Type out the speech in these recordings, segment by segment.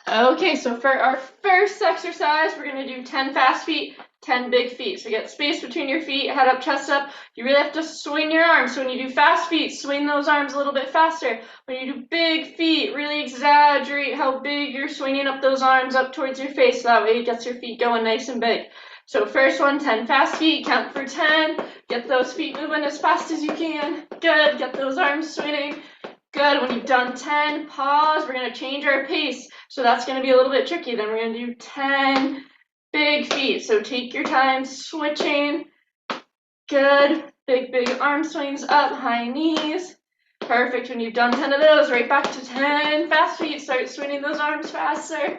Okay, so for our first exercise, we're gonna do 10 fast feet, 10 big feet. So get space between your feet, head up, chest up. You really have to swing your arms. So when you do fast feet, swing those arms a little bit faster. When you do big feet, really exaggerate how big you're swinging up those arms up towards your face. So that way it gets your feet going nice and big. So first one, 10 fast feet, count for 10. Get those feet moving as fast as you can. Good, get those arms swinging. Good, when you've done 10, pause. We're gonna change our pace. So that's gonna be a little bit tricky. Then we're gonna do 10 big feet. So take your time switching. Good, big arm swings up, high knees. Perfect, when you've done 10 of those, right back to 10 fast feet. Start swinging those arms faster.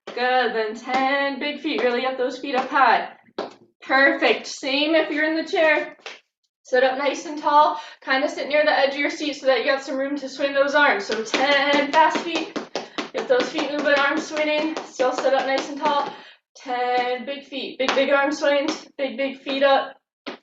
Good, then 10 big feet. Really get those feet up high. Perfect, same if you're in the chair. Sit up nice and tall, kind of sit near the edge of your seat so that you got some room to swing those arms. So 10 fast feet, get those feet moving, arms swinging, still sit up nice and tall. 10 big feet, big arm swings, big feet up. Good.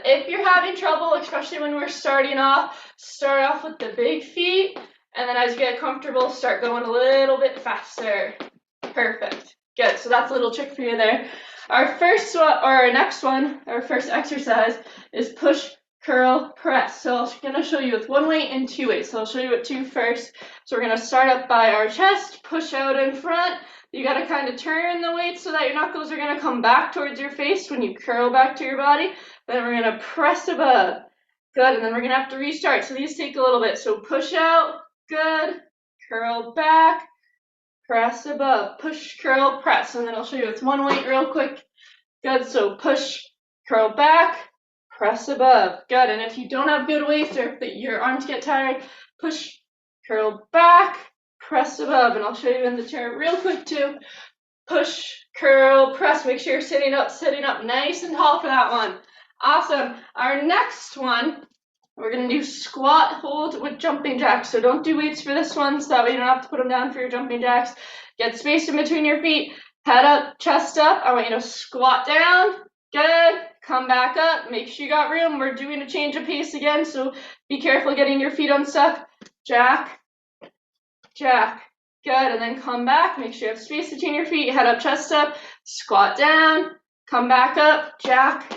If you're having trouble, especially when we're starting off, start off with the big feet, and then as you get comfortable, start going a little bit faster. Perfect. Good. So that's a little trick for you there. Our first one, or our next one, our first exercise is push, curl, press. So I'm going to show you with one weight and two weights. So I'll show you what two first. So we're going to start up by our chest, push out in front. You got to kind of turn the weight so that your knuckles are going to come back towards your face when you curl back to your body. Then we're going to press above. Good. And then we're going to have to restart. So these take a little bit. So push out. Good. Curl back. Press above, push, curl, press, and then I'll show you with one weight real quick. Good, so push, curl back, press above. Good, and if you don't have good weights or if your arms get tired, push, curl back, press above, and I'll show you in the chair real quick too. Push, curl, press, make sure you're sitting up nice and tall for that one. Awesome, our next one, we're going to do squat hold with jumping jacks. So don't do weights for this one, so that way you don't have to put them down for your jumping jacks. Get space in between your feet. Head up, chest up. I want you to squat down. Good. Come back up. Make sure you got room. We're doing a change of pace again, so be careful getting your feet unstuck. Jack, jack. Good. And then come back. Make sure you have space between your feet. Head up, chest up. Squat down. Come back up. Jack,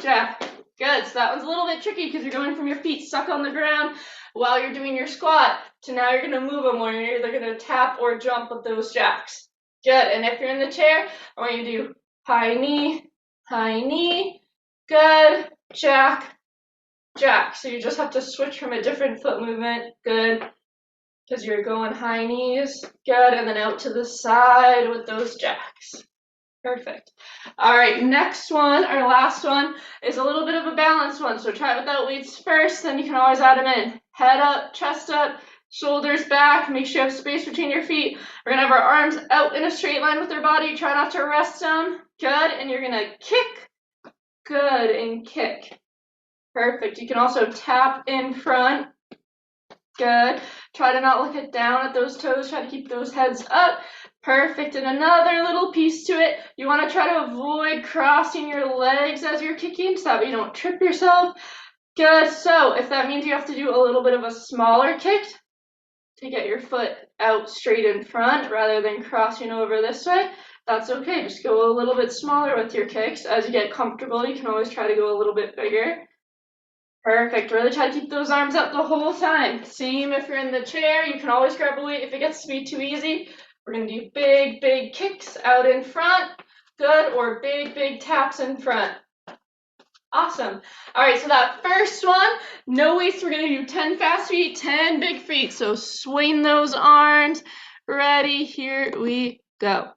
jack. Good, so that one's a little bit tricky because you're going from your feet stuck on the ground while you're doing your squat to now you're gonna move them where you're either gonna tap or jump with those jacks. Good, and if you're in the chair, I want you to do high knee, good, jack, jack. So you just have to switch from a different foot movement, good, because you're going high knees, good, and then out to the side with those jacks. Perfect. All right, next one, our last one, is a little bit of a balanced one. So try it without weights first, then you can always add them in. Head up, chest up, shoulders back. Make sure you have space between your feet. We're going to have our arms out in a straight line with our body. Try not to rest them. Good, and you're going to kick. Good, and kick. Perfect. You can also tap in front. Good. Try to not look down at those toes. Try to keep those heads up. Perfect, and another little piece to it, you want to try to avoid crossing your legs as you're kicking so that way you don't trip yourself. Good, so if that means you have to do a little bit of a smaller kick to get your foot out straight in front rather than crossing over this way, that's okay. Just go a little bit smaller with your kicks. As you get comfortable, you can always try to go a little bit bigger. Perfect, really try to keep those arms up the whole time. Same if you're in the chair, you can always grab a weight if it gets to be too easy. We're going to do big kicks out in front, good, or big taps in front. Awesome. All right, so that first one, no weights, we're going to do 10 fast feet, 10 big feet. So swing those arms. Ready, here we go.